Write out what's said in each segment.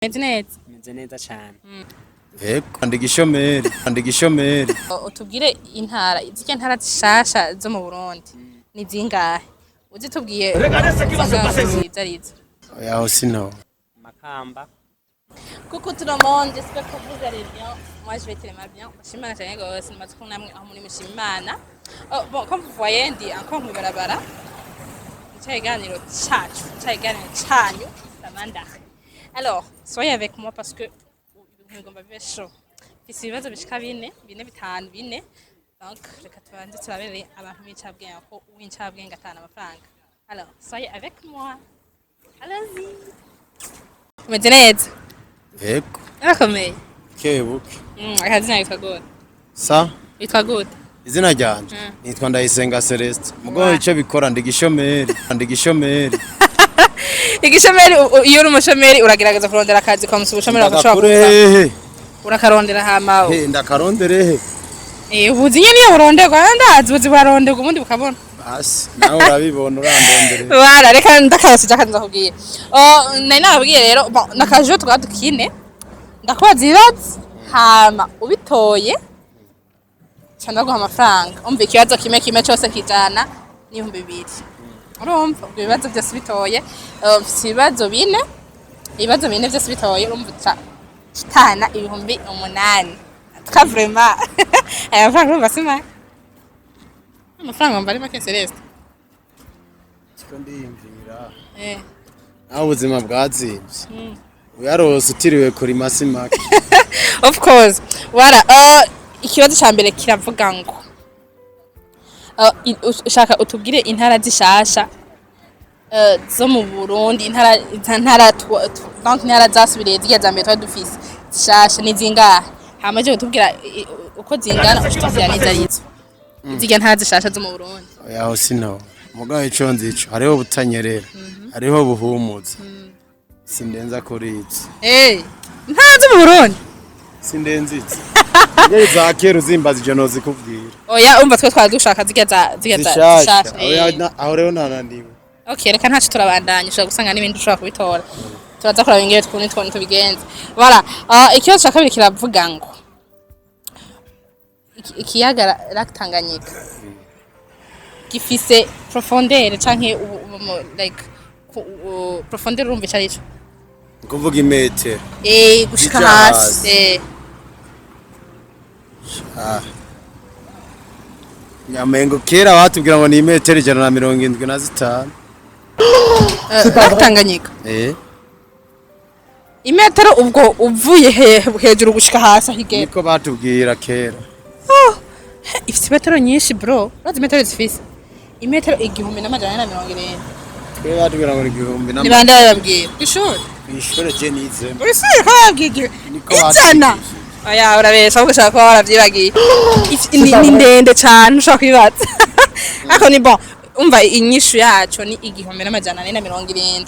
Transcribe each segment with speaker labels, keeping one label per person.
Speaker 1: Meze neza cyane.
Speaker 2: Ndigishomeri. Utubwire intara, izike ntara zishasha zo mu Burundi. Ni zingahe? Uzitubwiye zarizo.
Speaker 1: Yaho sino. Makamba.
Speaker 2: Coucou tout le monde, j'espère que vous allez bien. Moi je vais tellement bien. Shimana cyane gose nimaze ko namwe aho muri mushimana. Bon, comme vous voyez, ndi encore mu barabara. Ikiganiro cyanyu Samandari. Alors, soyez avec moi parce que ngomba bibe chaud. Fisi ibibazo bishika bine bitanu. Donc, reka tubanze turabere abantu b'incabwenge ko uw'incabwenge atana amafaranga. Alors, soyez avec moi. Allons-y. Umeze neza?
Speaker 1: Yego.
Speaker 2: Arakomeye.
Speaker 1: Kebuke.
Speaker 2: Akazina yitwa gute?
Speaker 1: Sa?
Speaker 2: Yitwa gute?
Speaker 1: Izina ryanje nitwa Ndayisenga Celeste. Mugo ico bikora ndigishomeri.
Speaker 2: Igishomeri iyo uri umushomeri uragerageza kurondera akazi kwa musubushomeri bakashobora urakarondera hama
Speaker 1: ndakarondere
Speaker 2: ubuzi nyene iyo uronderwa ndazi ubuzi buraronderwa ubundi bukabona
Speaker 1: basi nawe urabibona urandondere
Speaker 2: wala reka ndakarose cyakaza kubwira nari nababwiye rero nakaje twadukine ndakubaza ibibazo hama ubitoye cyangwa guha amafaranga umva ikibazo kimwe cyose kijana n'ibihumbi 2 urumva ubwo ibibazo byose bitoye ibibazo bine byose bitoye urumva kitana ibihumbi 8 tuka vraiment aya mafaranga basima amafaranga mbari make Celeste
Speaker 1: kiko ndiyumvira aho ubuzima bwazimvye uyarose utiriwe kuri masimake
Speaker 2: of course wala ikibazo cya mbere kiravuga ngo ushaka utubwire intara zishasha zo mu Burundi intara zasubiriye zigiye za mbere dufise zishasha ni zingahe hamaje utubwira uko zingana utubwira neza arizo zigiye ntara zishasha zo mu Burundi
Speaker 1: yaho sino mugaye ico nzico hariho butanyerera hariho buhumuza sindenza kuri iki
Speaker 2: intara zo mu Burundi
Speaker 1: sindenzitse ngeze za kera zimbaza ijano zikubwira
Speaker 2: oya umva twe twadushaka zigiye zishasha
Speaker 1: aho rero nanandiwe
Speaker 2: okay reka ntacu turabandanya ushaka gusanga n'ibindi ushaka kubitora turaza kuraba ingere twundi tubigenze voilà ikibazo cya kabiri kiravuga ngo ikiyaga Tanganyika gifise profondeur canke like profondeur urumva cyarico
Speaker 1: kuvuga imetero
Speaker 2: gushika hasi
Speaker 1: nyamengo kera batubwira ngo ni metero 175
Speaker 2: Tanganyika imetero ubwo uvuye hejuru gushika hasi higera
Speaker 1: niko batubwira kera
Speaker 2: ifite metero nyinshi bro urazi metero zifise imetero 1070
Speaker 1: twe batubwira ngo 1000
Speaker 2: ni bande bababwira
Speaker 1: ishuri je nize
Speaker 2: urisuye ko babwira ijana aya urabesha ko ushaka ko waravyibagiye ni ndende cyane ushaka kwibaza ako ni bon umva inyishu yacu ni 1070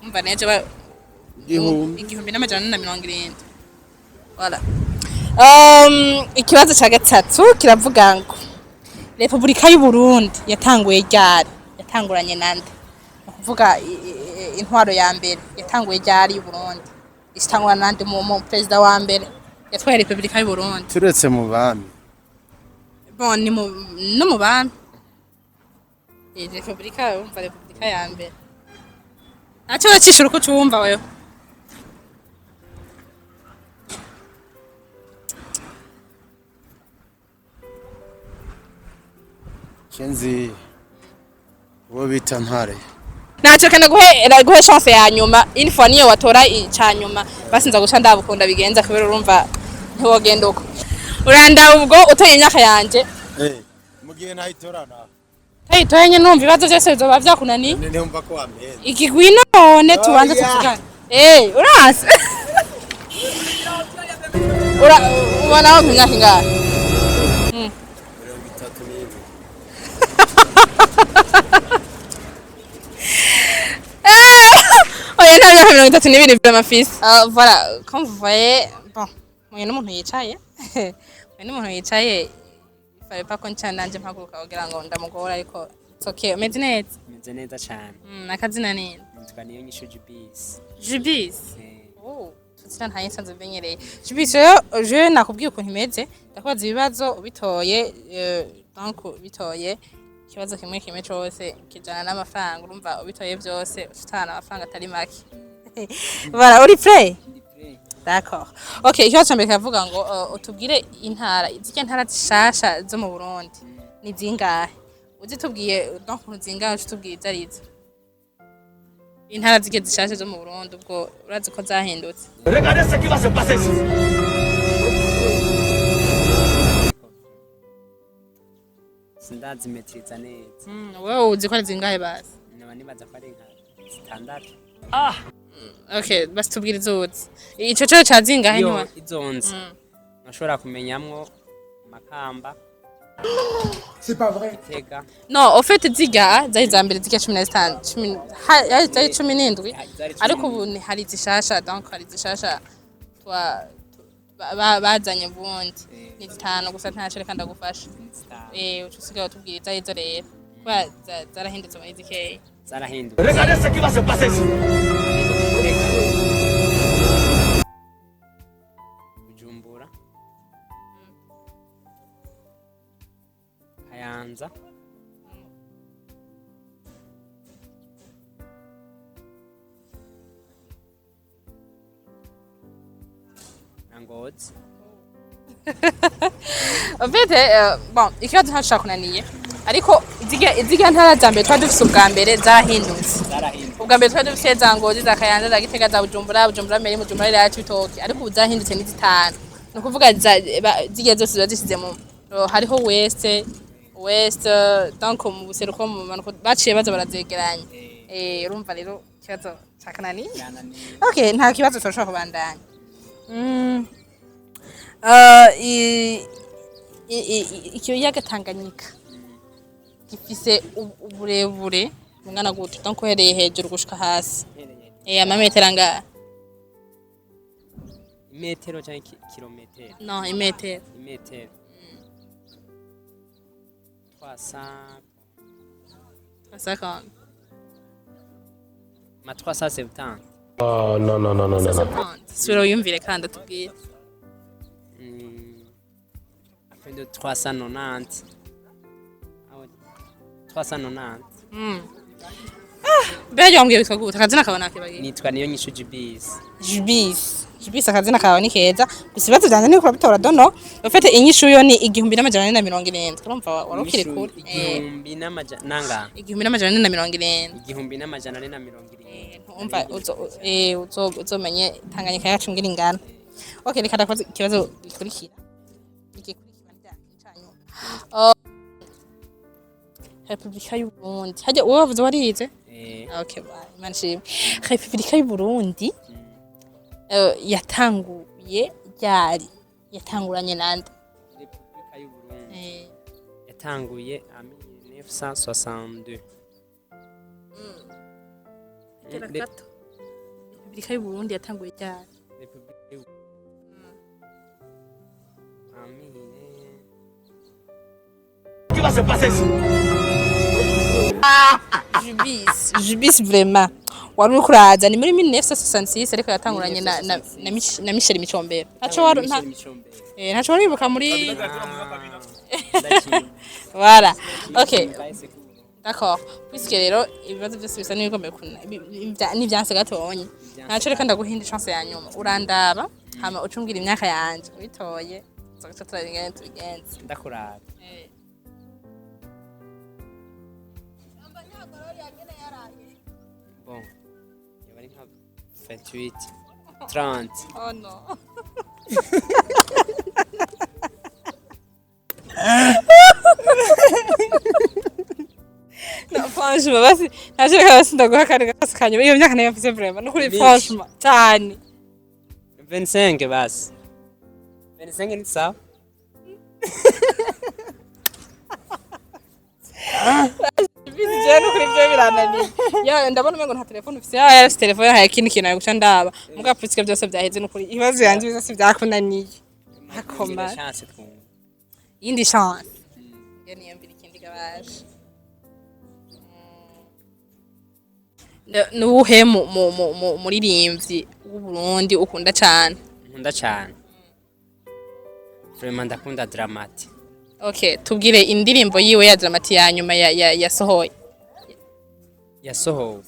Speaker 2: umva neje ba 1070 voilà ikibazo cya gatatu kiravuga ngo Republika y'u Burundi yatanguye ryari yatanguranye nande kuvuga intwaro ya mbere yatanguye ryari y'u Burundi istangwa nande mu president wa mbere yatwaye Republika y'u Burundi
Speaker 1: turetse mu bami
Speaker 2: bon ni mu bami Republika ya mbere acho bacishura uko cyumva wewe
Speaker 1: kenzi wo bita ntare
Speaker 2: nacho kana guhe chance ya nyuma info niyo watora icanyuma basinza guca ndabukunda bigenza kubera urumva ntiwogenda uko uranda ubwo utoye imyaka yanje
Speaker 1: mugiye nayitorana
Speaker 2: tayitoye numva ibibazo byose bizoba byakunani
Speaker 1: numva ko wameze
Speaker 2: ikigwino none tubanze tuvugane urase ubona aho imyaka ingana oya nta myaka 32 by'amafisi voilà comme vous voyez bon mwe n'umuntu yicaye fallait pas qu'on challenge mpaguruka kugira ngo ndamugora ariko it's okay umeze neza
Speaker 1: cyane
Speaker 2: nakazina nini
Speaker 1: nitwa niyo nyishu Jubis
Speaker 2: Jubis sina nta nsanzwe bimenyereye je nakubwiye ukuntu imeze ndakubaza ibibazo ubitoye donc bitoye ikibazo kimwe cyose kijana n'amafaranga urumva ubitoye byose utana amafaranga atari make voilà uri prêt d'accord okay ikibazo cyambere kavuga ngo utubwire intara zike ntara zishasha zo mu Burundi ni zingahe uzitubwiye donc zingahe utubwiye zarizo intara zike zishasha zo mu Burundi ubwo urazi ko zahindutse
Speaker 3: Regardez ce qui va se passer ici.
Speaker 4: Sindazimetriza neza.
Speaker 2: Wewe uzi ko ari zingahe basi
Speaker 4: Naba nibaza ko ari nka 6.
Speaker 2: okay basi tubwire izuzi ico cyo ca zingahe nyuma
Speaker 4: izonze. Nashobora kumenyamwo Makamba.
Speaker 3: C'est pas vrai.
Speaker 4: Tega.
Speaker 2: no au fait ziga zari za mbere ziga 15 zari 17 ariko ubu ni hari zishasha donc hari zishasha twa bazanye bundi ni 5 gusa ntaco reka ndagufasha ucusigaye utubwiriza izo rero kwa zarahindutse muri zikeye
Speaker 4: Zarahindutse.
Speaker 3: Regardez ce qui va se passer ici.
Speaker 4: Bujumbura. Kayanza. Ngozi.
Speaker 2: en fait bon ikibazo ntashaka kunaniye ariko iziga ntara za mbere twari dufise ubwa mbere zarahindutse ubwa mbere twari dufise za Ngozi za Kayanza za Gitega za Bujumbura mbere mu Bujumbura yacu itoki ariko ubu zahindutse ni 5 no kuvuga zigiye zose ziba zisize mu hariho west donc mu buseruko mu manuko baciye baza barazegeranya urumva rero ikibazo cyakananiye okay nta kibazo turashobora kubandanya ikiyaga Tanganyika gifise uburebure bungana gute donc uhereye hejuru gushika hasi amametero angahe
Speaker 4: Metero cyangwa kilometero?
Speaker 2: No, imetero.
Speaker 4: Imetero.
Speaker 2: 350.
Speaker 4: Ma 370.
Speaker 5: Oh, non.
Speaker 2: Sura uyumvire kandi atubwire.
Speaker 4: Après de 390. Ah ouais. 390.
Speaker 2: Beje wambwiye witwa gute akazina kawe nakibagiye.
Speaker 4: Nitwa niyo nyishu
Speaker 2: Jibis akazina kawe ni keza gusa ibibazo byanjye ni kura bitora dono ufite inyishu yo ni 1470 urumva warukire kuri
Speaker 4: 1470 nanga
Speaker 2: 1470
Speaker 4: 1470
Speaker 2: umva uzomenye Tanganyika yacu ngira ingana okay reka ndakoze ikibazo gikurikira ncyanyu Republika y'u Burundi hajya wowe wavuze warize okay bye manshim Republika y'u Burundi yatanguye ryari yatanguranye nande
Speaker 4: Republika y'u Burundi yatanguye 1962
Speaker 2: Republika y'u Burundi yatanguye ryari
Speaker 4: Republika y'u
Speaker 3: Qu'est-ce qui va se passer ici?
Speaker 2: Jubis vraiment wari uri kuraza ni muri 1966 ariko yatanguranye na Michel Micombero ntaco waribuka muri voilà okay d'accord puisque rero ibibazo byose bisa n'ibigombe ni byanse gatonye ntaco reka ndaguhinda chance ya nyuma urandaba hama ucungira imyaka yanje ubitoye zogaca turaringa tubigenze
Speaker 4: ndakuraba bon yabari nka 28 30
Speaker 2: oh no no franchement basi ntaje kabasi ndaguha kare gase kanyuma iyo myaka nayo mfise vraiment no kuri franchement cyane
Speaker 4: 25 basi 25 ni sawa
Speaker 2: Bizije no kuri byo birananiye ya ndabona umengo nta telefone ufise ya telefone haye kindi kintu guca ndaba muga putsike byose byaheze no kuri ibibazo yanje bizose byakunaniye akoma
Speaker 4: chance twumva
Speaker 2: yindi chance yani yambira ikindi gabaje nuhe muri rimvyi w'Uburundi ukunda cyane?
Speaker 4: nkunda cyane vraiment ndakunda Dramati.
Speaker 2: Okay, tubwire indirimbo yiwe ya Dramati ya nyuma yasohoye.
Speaker 4: Yasohowe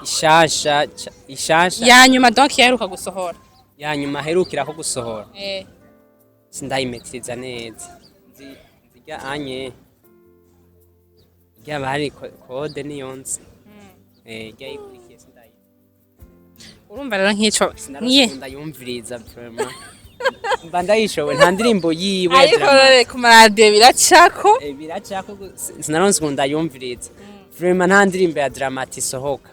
Speaker 4: ishasha
Speaker 2: Ya nyuma donc yaheruka gusohora.
Speaker 4: ya nyuma aherukira ko gusohora sindayimetiriza neza nziga anye rya bari kode niyonse rya ikurikiye sindayi
Speaker 2: Urumva rero nk'ico
Speaker 4: ndayumviriza vraiment mba ndayishowe nta ndirimbo yiwe
Speaker 2: ariko ku maradiyo biracako
Speaker 4: sinaronse ngo ndayumviriza vraiment nta ndirimbo ya Dramati isohoka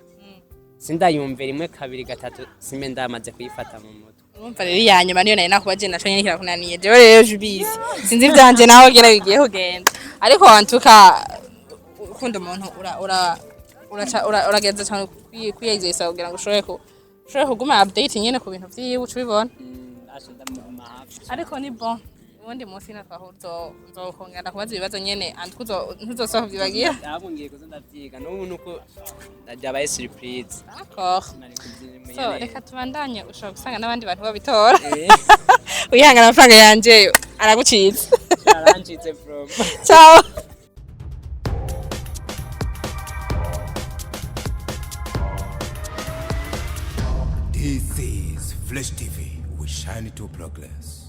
Speaker 4: sindayumvira imwe kabiri gatatu sime ndamaze kuyifata mu mutwe.
Speaker 2: Urumva rero iya nyuma niyo nari nakubaje naco nyene kirakunaniye jewe rero jubizi sinzi ivyanje naho gera bigiye kugenda ariko wantuka ukunda umuntu urageza cyane kwiyegeza kugira ngo ushobore kuguma update nyene ku bintu vyiwe ucubibona. Ariko ni bon ubundi munsi natwaho nzokongera kubaza ibibazo nyene ntuzosohoka vyibagira
Speaker 4: abungiye kuzo ndavyiga n'ubu nuko ndabaye surprise.
Speaker 2: D'accord. So reka tubandanye ushobora gusanga n'abandi bantu babitora uyihangana amafaranga yanje aragucitse
Speaker 4: arancitse from
Speaker 2: ciao.
Speaker 6: This is Flash TV. We shine to progress.